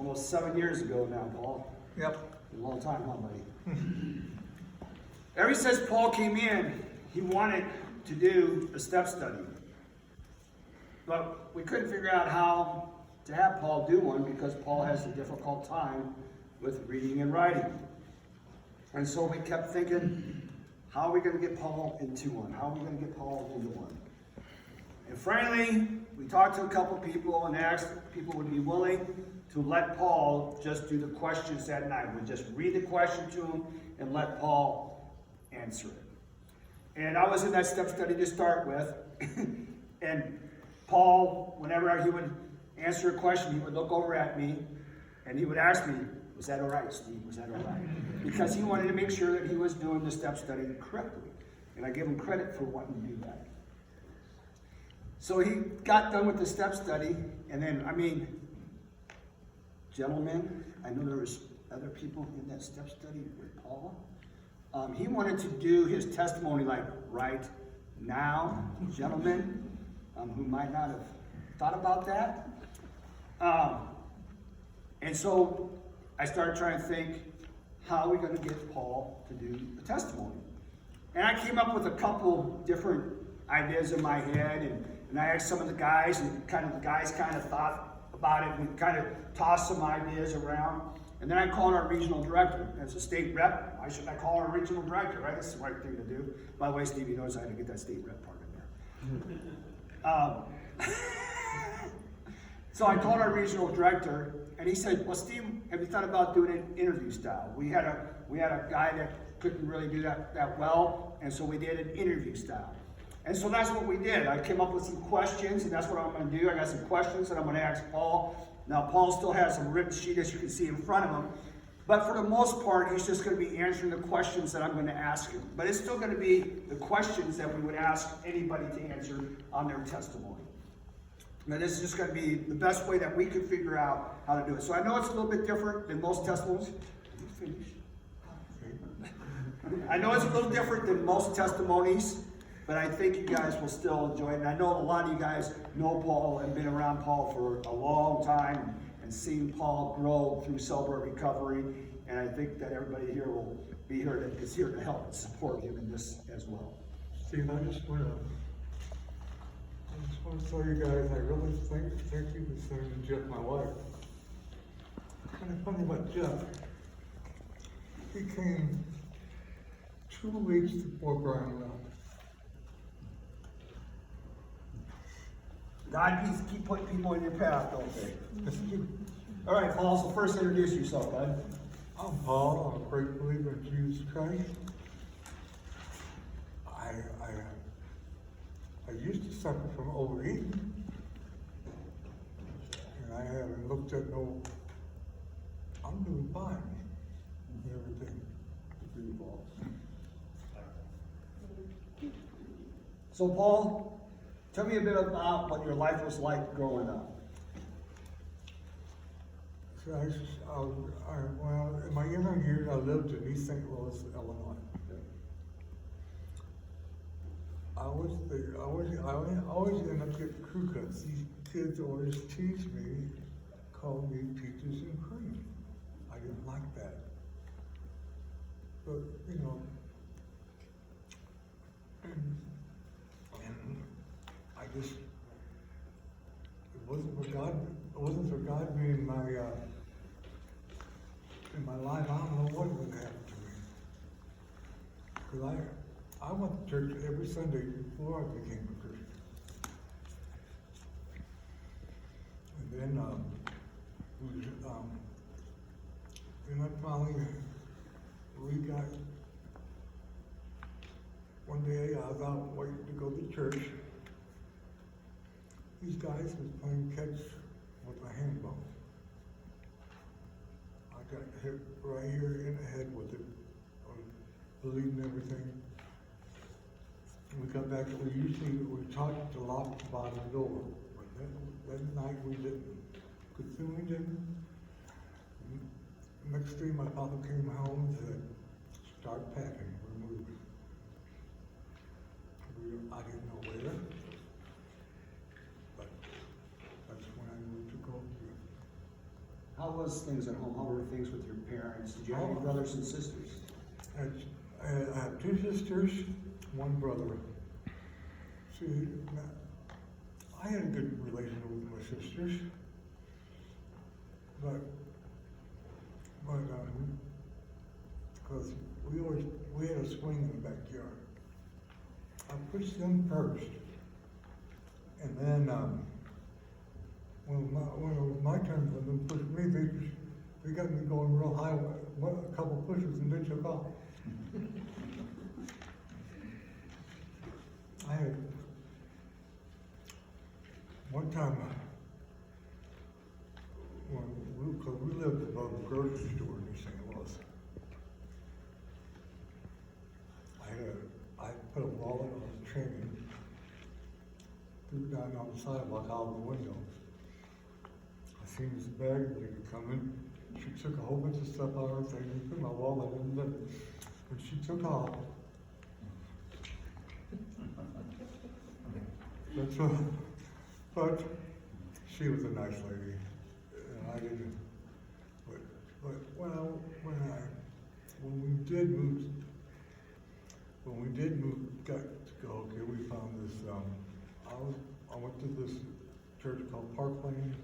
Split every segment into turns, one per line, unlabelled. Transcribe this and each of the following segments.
almost 7 years ago now, Paul.
Yep.
A long time, huh, buddy? Ever since Paul came in, he wanted to do a step study. But we couldn't figure out how to have Paul do one because Paul has a difficult time with reading and writing. And so we kept thinking, how are we going to get Paul into one? How are we going to get Paul into one? And finally, we talked to a couple people and asked if people would be willing to let Paul just do the questions that night. We'd just read the question to him and let Paul answer it. And I was in that step study to start with. And Paul, whenever he would answer a question, he would look over at me and he would ask me, was that all right, Steve? Was that all right? Because he wanted to make sure that he was doing the step study correctly. And I give him credit for wanting to do that. So he got done with the step study, and then, gentlemen, I know there was other people in that step study with Paul. He wanted to do his testimony like right now, gentlemen, who might not have thought about that. And so I started trying to think, how are we going to get Paul to do a testimony? And I came up with a couple different ideas in my head, and I asked some of the guys, and the guys thought about it and kind of tossed some ideas around. And then I called our regional director. As a state rep, why should I call our regional director, right? That's the right thing to do. By the way, Steve, you notice I had to get that state rep part in there. So I called our regional director, and he said, well, Steve, have you thought about doing an interview style? We had a guy that couldn't really do that well, and so we did an interview style. And so that's what we did. I came up with some questions, and that's what I'm going to do. I got some questions that I'm going to ask Paul. Now, Paul still has a written sheet, as you can see in front of him. But for the most part, he's just going to be answering the questions that I'm going to ask him. But it's still going to be the questions that we would ask anybody to answer on their testimony. Now, this is just going to be the best way that we could figure out how to do it. So I know it's a little bit different than most testimonies. I know it's a little different than most testimonies, but I think you guys will still enjoy it. And I know a lot of you guys know Paul and been around Paul for a long time and seen Paul grow through celebrate recovery. And I think that everybody here will be here is here to help and support him in this as well.
Steve, I just want to tell you guys, I really thank you for sending Jeff, my wife. Kind of funny about Jeff. He came 2 weeks before Brian left.
God, please keep putting people in your path, don't they? All right, Paul, so first introduce yourself, bud.
I'm Paul. I'm a great believer in Jesus Christ. I used to suffer from overeating, and I haven't looked at no. I'm doing fine and everything.
So, Paul, tell me a bit about what your life was like growing up.
So well, in my younger years, I lived in East St. Louis, Illinois. I always end up getting crew cuts. These kids always tease me, call me peaches and cream. I didn't like that. But, you know, and I just, it wasn't for God being in my life. I don't know what would happen to me. Because I went to church every Sunday before I became a Christian. And then, I finally, one day I was out waiting to go to church. These guys was playing catch with a handball. I got hit right here in the head with it. I was bleeding everything. We got back, we talked to lock the bottom door, but that night we didn't. Because soon we didn't. Next day my father came home and said, start packing, we're moving. I didn't know where, but that's when I moved to Goldfield.
How was things at home? How were things with your parents? Did you have any brothers and sisters?
I have two sisters, one brother. See, I had a good relationship with my sisters, but because we had a swing in the backyard. I pushed them first, and then when it was my turn for them to push me, they got me going real high. A couple pushes and they took off. I had one time because we lived above the grocery store in St. Louis. I put a wallet on a train, threw it down on the sidewalk out of the window. I seen this bag lady coming. She took a whole bunch of stuff out of her thing and put my wallet in there. When she took off, but she was a nice lady, and I didn't. But when we did move, got to go. Okay, we found this. I went to this church called Parkland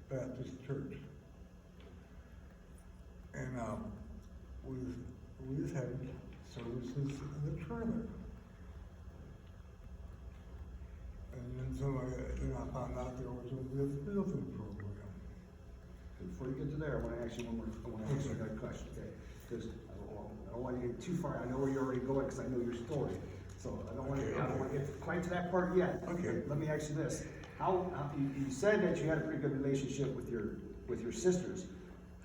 Baptist Church, and we was having services in the trailer. And then I found out there was a building program.
Before you get to there, I want to ask you another question, okay? Because I don't want to get too far. I know where you're already going because I know your story. So I don't want to get quite to that part yet.
Okay.
Let me ask you this: you said that you had a pretty good relationship with your sisters.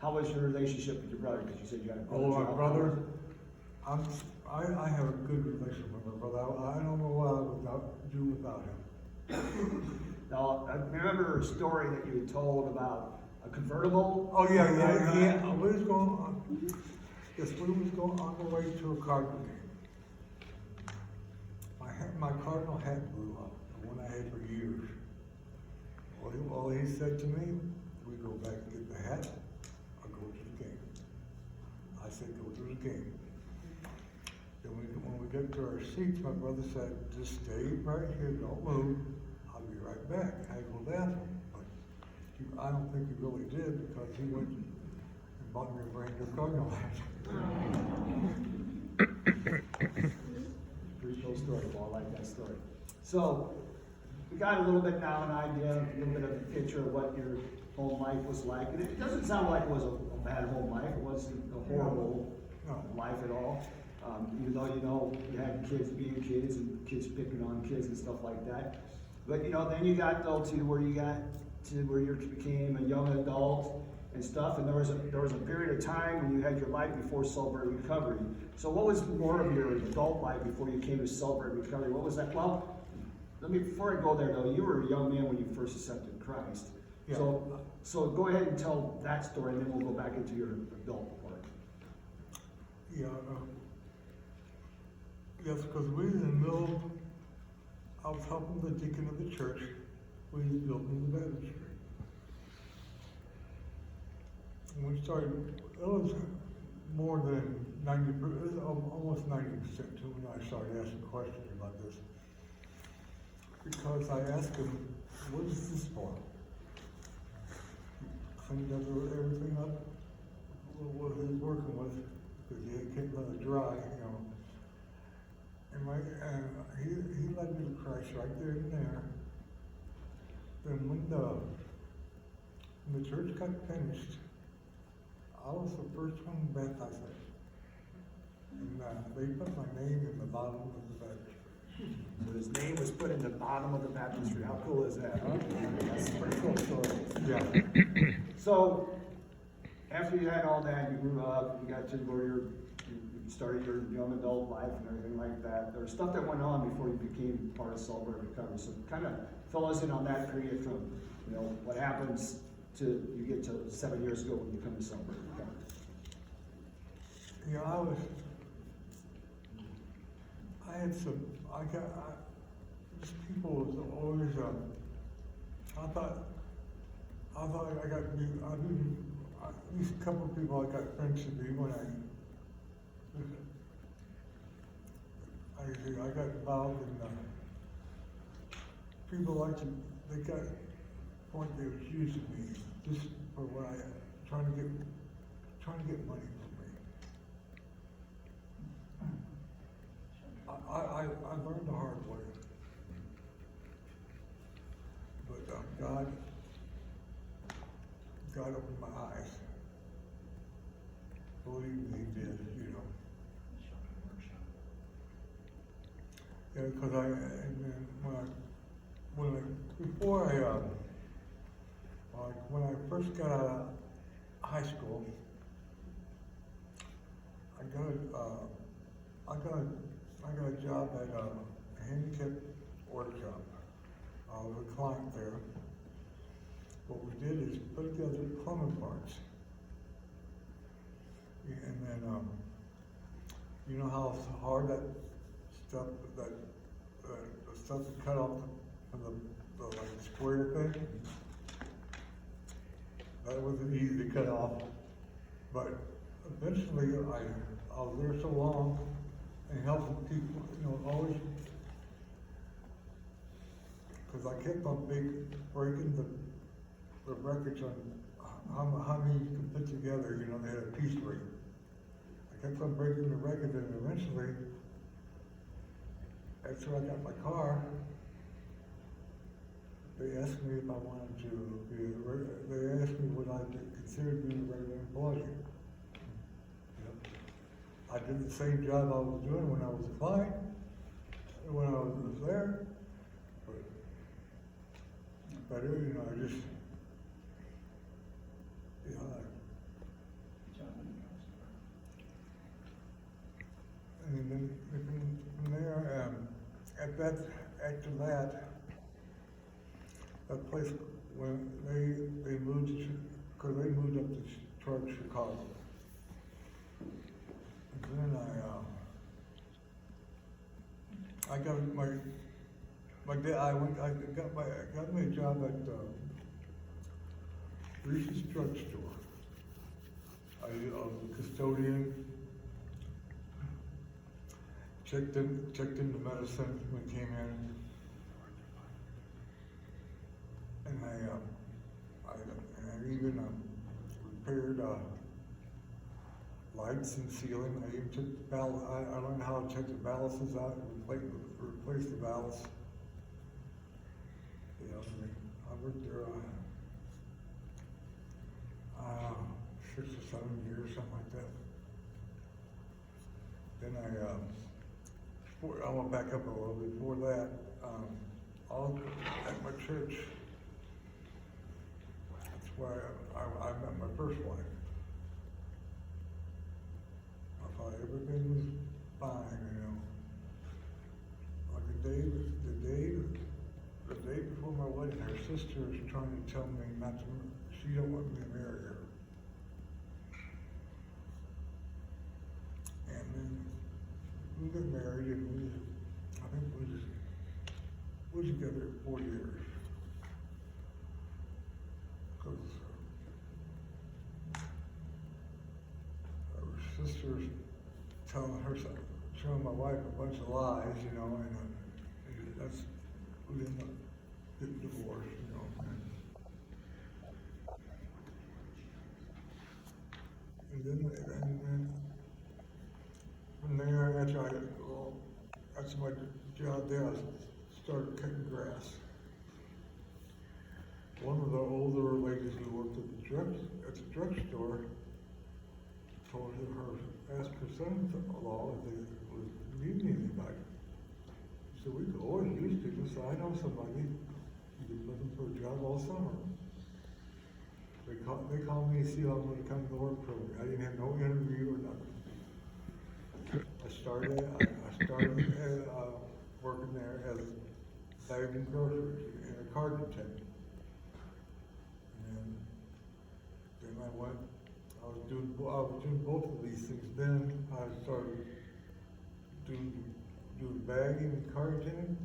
How was your relationship with your brother? Because you said you had a brother.
Oh, my brother. I have a good relationship with my brother. I don't know what I would do without him.
Now, I remember a story that you told about a convertible.
Oh yeah. We was going on. Yes, we was going on the way to a Cardinal game. My Cardinal hat blew up, the one I had for years. Well, he said to me, "We go back and get the hat, or go to the game." I said, "Go to the game." Then when we got to our seats, my brother said, "Just stay right here, don't move. I'll be right back." I go down, but I don't think he really did because he went and bought me a brand new Cardinal hat.
Pretty cool story, Paul. I like that story. So, we got a little bit now an idea, a little bit of a picture of what your home life was like. And it doesn't sound like it was a bad home life. It wasn't a horrible life at all. Even though, you had kids being kids and kids picking on kids and stuff like that. But, then you got to where you became a young adult and stuff, and there was a period of time when you had your life before Celebrate Recovery. So what was more of your adult life before you came to Celebrate Recovery? What was that? Well, before I go there though, you were a young man when you first accepted Christ.
Yeah.
So go ahead and tell that story, and then we'll go back into your adult part.
Yeah. Yes, because we was in the middle. I was helping the deacon of the church. We was building the baptistry. And we started, it was more than 90%, it was almost 90% too when I started asking questions about this. Because I asked him, what is this for? Cleaned everything up, what he was working with, because he can't let it dry, And he led me to Christ right there and there. Then when the church got finished, I was the first one baptized. And they put my name in the bottom of the baptistry.
So his name was put in the bottom of the baptistry. How cool is that, huh? That's a pretty cool story.
Yeah.
So, after you had all that, you grew up, you got to where you started your young adult life and everything like that. There was stuff that went on before you became part of Celebrate Recovery. So kind of fill us in on that period from, what happens to you get to 7 years ago when you come to Celebrate Recovery.
These people was always, I thought I got, least a couple of people I got friends to be when I got involved in, people like to, they got a point they was using me just for what trying to get money from me. I learned the hard way. But God opened my eyes. Believe me, He did, you know. Yeah, because and then when I first got out of high school, I got a job at a handicap workshop. I was a client there. What we did is put together plumbing parts. And then, you know how hard that stuff, the stuff is cut off from the like square thing? That wasn't easy to cut off. But eventually, I was there so long and helping people, you know, always, because I kept on breaking the records on how many you could put together, you know, they had a piece rate. I kept on breaking the record, and eventually, after I got my car, they asked me if I wanted to be they asked me would I consider being a regular employee. Yep. I did the same job I was doing when I was a client, when I was there, but you know, I just, you know, and then from there, after that place, when they moved because they moved up towards Chicago. And then I got my dad. I got me a job at Reese's drugstore. I was a custodian. Checked in the medicine when it came in, and I even repaired lights and ceiling. I even took I learned how to check the ballasts out and replace the ballasts. You know, I worked there 6 or 7 years, something like that. Then I want to back up a little bit. Before that, at my church, that's where I met my first wife. I thought everything was fine, you know. Like the day before my wedding, her sister was trying to tell me not to. She don't want me to marry her. And then we got married, and I think we was together 4 years. Because her sister's showing my wife a bunch of lies, you know, and that's, we ended up getting divorced, you know. And then from there, after my job there, I started cutting grass. One of the older ladies who worked at the drugstore told asked her son-in-law if they would need anybody. He said, we could always use people, so I know somebody. You could looking for a job all summer. They called me to see if I wanted to come to the work program. I didn't have no interview or nothing. I started working there as bagging groceries and a card attendant. And then I was doing both of these things. Then I started doing bagging and card attendant.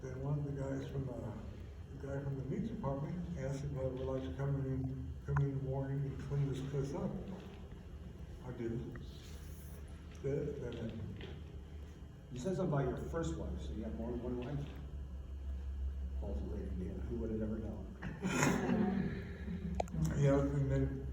Then one of the guy from the meat department asked if I would like to come in and come in the morning and clean this place up. I do. Then
You said something about your first wife, so you have more than one wife? Paul's a lady again, who would have ever known?
yeah, and then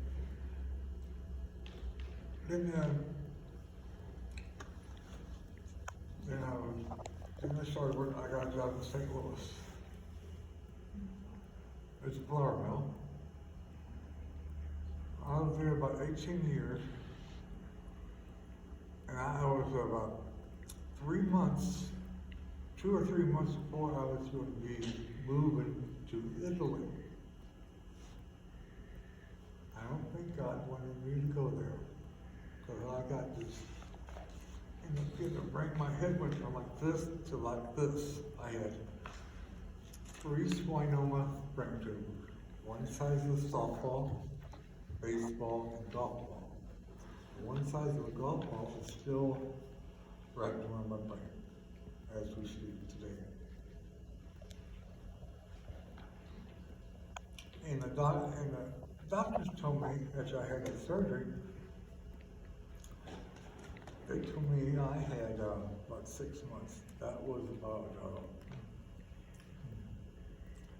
I started working. I got a job in St. Louis. It's a flour mill. I was there about 18 years, and I was about 3 months, 2 or 3 months before I was going to be moving to Italy. I don't think God wanted me to go there, because I got this, and it didn't bring my head went from like this to like this. I had 3 schwannoma brain tumors, one size of softball, baseball, and golf ball. One size of the golf ball is still right around my brain as we speak today. And the doctors told me after I had that surgery, they told me I had about 6 months. That was about,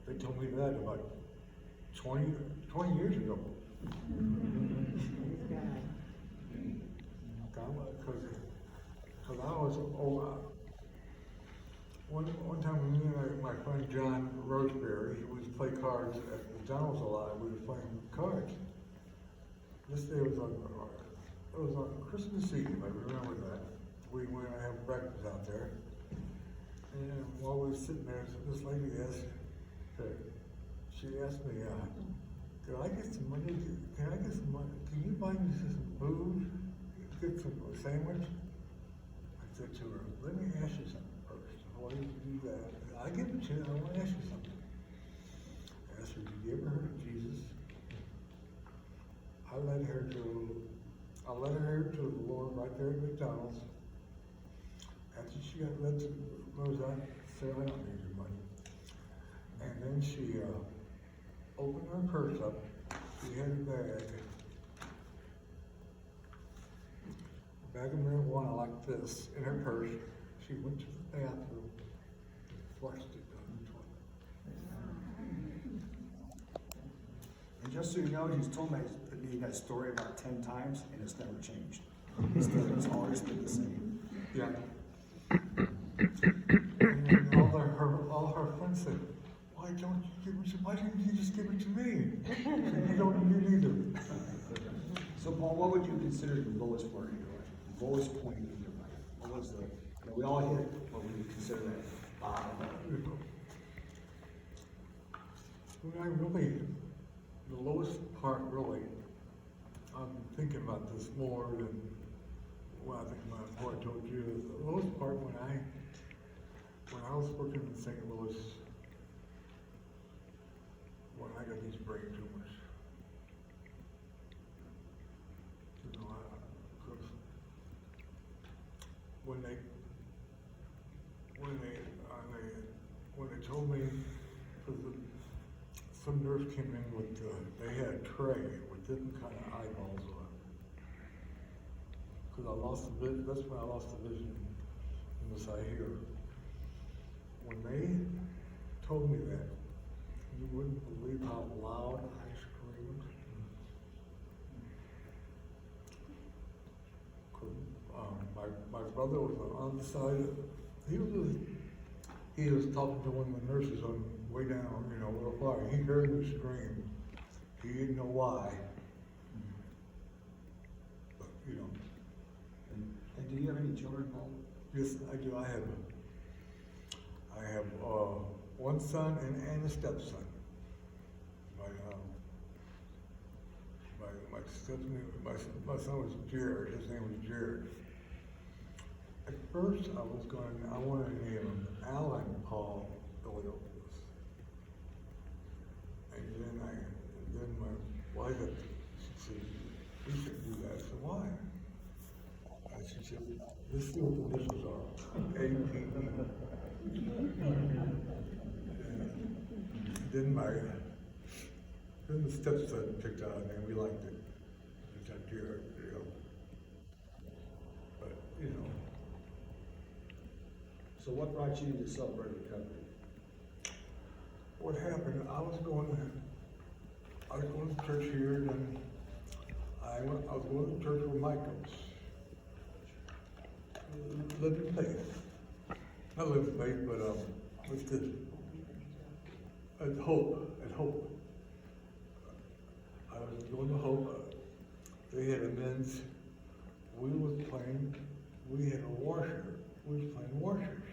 they told me that about 20 years ago. Because I was, one time me and my friend John Roseberry, we used to play cards at McDonald's a lot, we were playing cards. This day was on Christmas Eve, I remember that. We went to have breakfast out there. And while we were sitting there, this lady asked me, can I get some money? Can you buy me some food? Get some sandwich? I said to her, let me ask you something first. Why did you do that? I give it to you, I want to ask you something. I asked her, did you ever heard of Jesus? I led her to the Lord right there at McDonald's. After she got led to Rose, I said, I don't need your money. And then she opened her purse up. She had a bag of marijuana like this in her purse. She went to the bathroom and flushed it down the toilet.
And just so you know, he's told me that story about 10 times, and it's never changed. It's always been the same.
Yeah. And then all her friends said, why didn't you just give it to me? Said, you don't need it either.
So Paul, what would you consider the lowest part of your life? The lowest point in your life? What was we all hit, what would you consider that bottom?
The lowest part really, I'm thinking about this more than what I think about what I told you. The lowest part when I was working in St. Louis, when I got these brain tumors. You know, because when they told me, because some nurse came in with, they had a tray with different kind of eyeballs on it. Because I lost the vision, that's when I lost the vision in the side here. When they told me that, you wouldn't believe how loud I screamed. My brother was on the side, he was talking to one of the nurses on the way down, real far. He heard me scream. He didn't know why. But,
And do you have any children, Paul?
Yes, I do. I have one son and a stepson. My son was Jared. His name was Jared. At first, I wanted to name him Alan Paul Iliopolis. And then my wife, she said, we shouldn't do that. I said, why? She said, let's see what the initials are. A-P-E. Then Then the stepson picked out a name, we liked it. It's that deer, you know. But, you know,
So what brought you to Celebrate Recovery?
what happened, I was going to church here, and then I was going to church with Michaels. Living faith. Not living faith, but, what's this? At Hope. I was going to Hope. They had a men's, we had a washer. We was playing washers.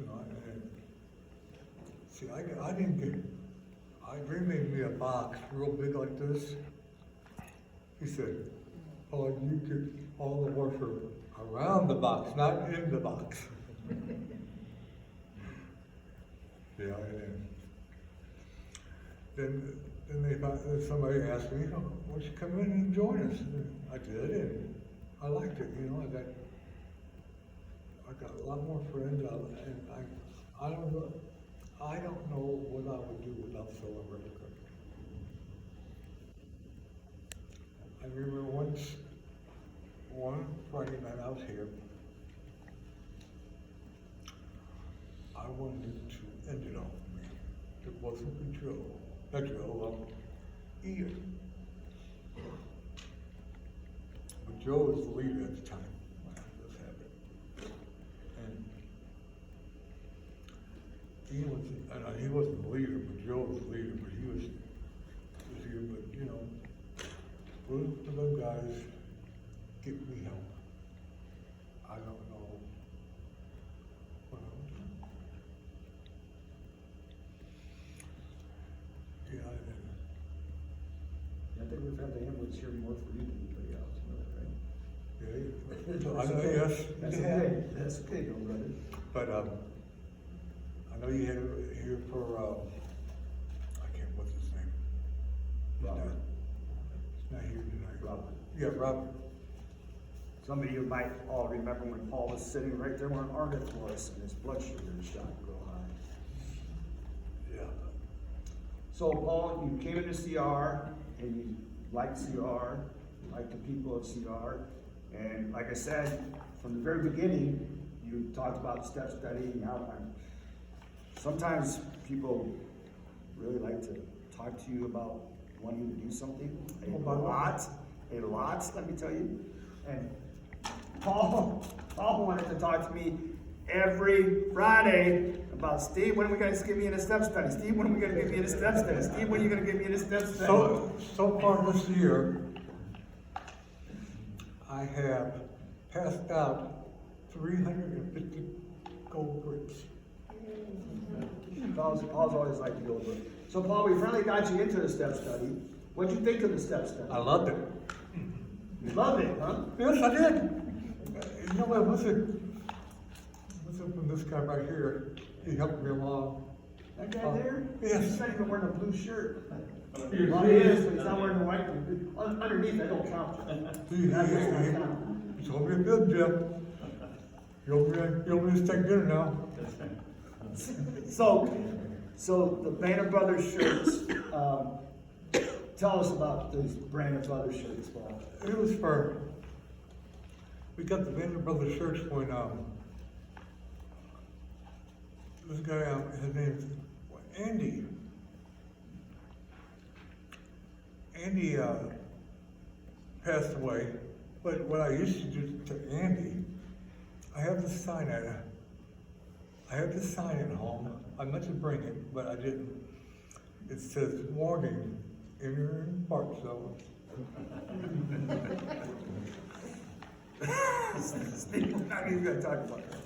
You know, and see, Dream made me a box real big like this. He said, oh, you get all the washer around the box, not in the box. Yeah, and then somebody asked me, why don't you come in and join us? And I did, and I liked it, you know, I got a lot more friends, and I don't know what I would do without Celebrate Recovery. I remember one Friday night I was here, I wanted to end it all for me. It wasn't Ian. But Joe was the leader at the time. Let's have it. And Ian was, he wasn't the leader, but Joe was the leader, but he was here, but you know, both of those guys get me help. I don't know what I would do. Yeah,
I think we've had the ambulance here more for you than anybody else, right?
yeah, I know, yes.
That's
yeah.
okay, that's okay, no brother.
But, I know you had it here for, what's his name?
Robert.
He's not here tonight.
Robert.
Yeah, Robert.
Some of you might all remember when Paul was sitting right there where Arnett was and his blood sugar shot real high.
Yeah.
So Paul, you came into CR and you liked CR, you liked the people of CR, and like I said, from the very beginning, you talked about step study and how sometimes people really like to talk to you about wanting to do something. A lot, let me tell you. And Paul wanted to talk to me every Friday about, Steve, when are we going to get me in a step study? Steve, when are we going to get me in a step study? Steve, when are you going to get me in a step study?
So far this year, I have passed out 350 gold bricks.
Paul's always liked to go over it. So Paul, we finally got you into the step study. What'd you think of the step study?
I loved it.
You loved it, huh?
Yes, I did. You know what, listen from this guy right here, he helped me along.
That guy there?
Yes.
He's not even wearing a blue shirt.
He
Well, he is, but he's not wearing a white one. Underneath, I don't count.
He told me a bit, Jeff. You want me to take dinner now?
So the Banner Brothers shirts, tell us about these Banner Brothers shirts, Paul.
It was we got the Banner Brothers shirts when, this guy, his name's Andy. Andy, passed away, but what I used to do to Andy, I have this sign at home. I meant to bring it, but I didn't. It says, warning, enter in park zone.
Steve, not even gonna talk about that.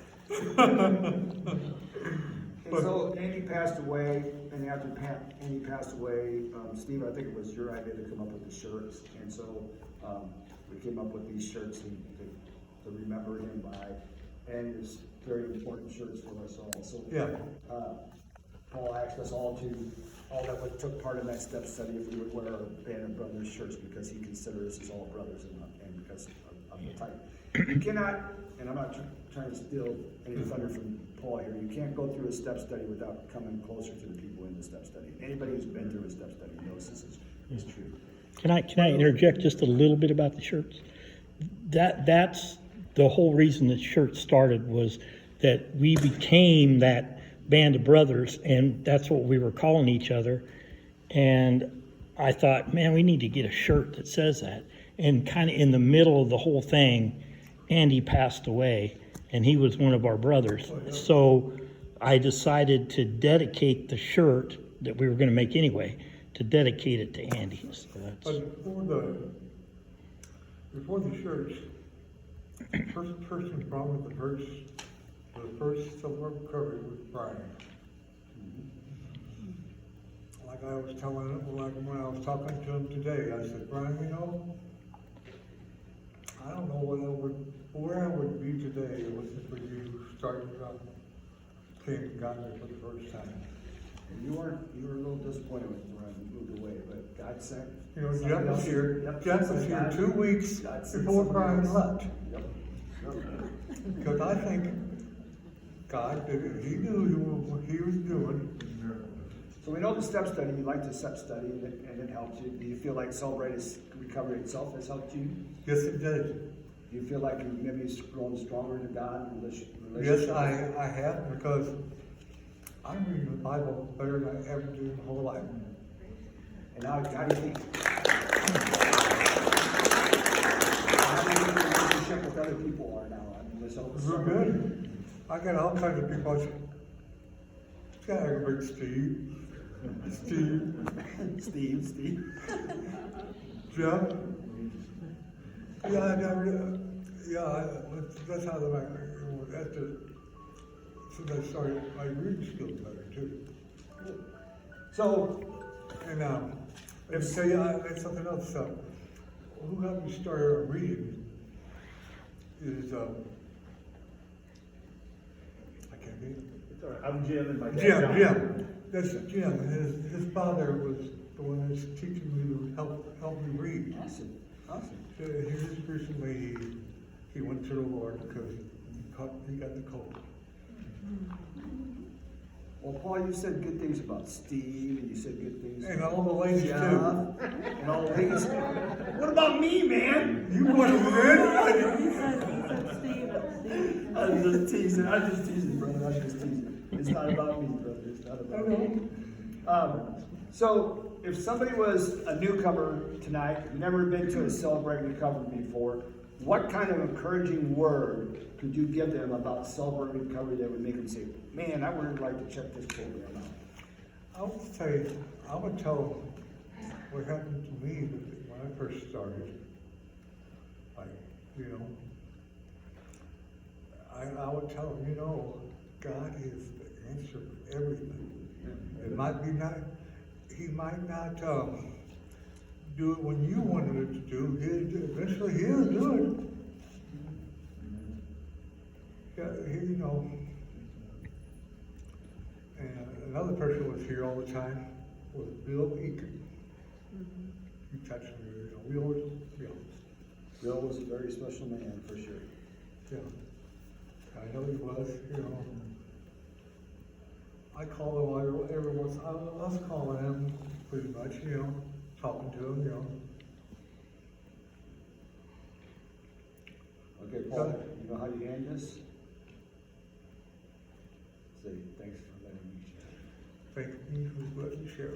And so Andy passed away, and after Andy passed away, Steve, I think it was your idea to come up with the shirts, and so we came up with these shirts to remember him by, and it's very important shirts for us all. So
Yeah.
Paul asked us all that took part in that step study if we would wear our Banner Brothers shirts because he considers us as all brothers and because of type. You cannot, and I'm not trying to steal any thunder from Paul here, you can't go through a step study without coming closer to the people in the step study. Anybody who's been through a step study knows this is true.
Can I interject just a little bit about the shirts? That's the whole reason the shirt started, was that we became that band of brothers, and that's what we were calling each other. And I thought, man, we need to get a shirt that says that. And kind of in the middle of the whole thing, Andy passed away, and he was one of our brothers. So I decided to dedicate the shirt that we were going to make anyway, to dedicate it to Andy. So that's...
But before the shirts, the first person brought with the first silver cover was Brian. Like I was telling him, like when I was talking to him today, I said, Brian, you know, I don't know where I would be today if it wasn't for you starting up, came and got me for the first time.
And you were a little disappointed when Brian moved away, but God sent.
You know,
somebody
Jeff was
else.
here,
Yep,
Jeff was here 2 weeks
God sent
before
somebody
Brian
else.
left.
Yep.
Because I think God, he knew what he was doing.
So we know the step study, you like the step study, and it helped you. Do you feel like Celebrate Recovery itself has helped you?
Yes, it did.
Do you feel like you maybe grown stronger to God in relationship?
Yes, I have, because I'm reading the Bible better than I ever do in my whole life.
And how do you think? How do you think your relationship with other people are now? I mean, this all
We're good. I got all kinds of people. I got a big Steve,
Steve.
Jeff. That's how since I started my reading skills better too.
So,
And if tell you, that's something else. Who got me started reading is I can't read.
I'm Jim and my dad John.
Jim. That's Jim. His father was the one that's teaching me to help me read.
awesome.
He just recently he went to the Lord because he got the cold.
Well, Paul, you said good things about Steve, and you said good things
And all the ladies
Jeff,
too.
and all the ladies. What about me, man?
You wasn't good.
I'm just teasing, brother. I'm just teasing. It's not about me, brother. It's not about me. So, if somebody was a newcomer tonight, never been to a Celebrate Recovery before, what kind of encouraging word could you give them about Celebrate Recovery that would make them say, man, I would like to check this program out?
I would tell them what happened to me when I first started. Like, I would tell them, God is the answer for everything. It might be not, he might not do it when you wanted it to do. Eventually he'll do it. Yeah, And another person was here all the time was Bill Eakin. He touched me, we always,
Bill was a very special man, for sure.
yeah. I know he was, I call him every once, I was calling him pretty much, talking to him,
Okay, Paul, you know how you end this? Say, thanks for letting me share.
Thank you for letting me share.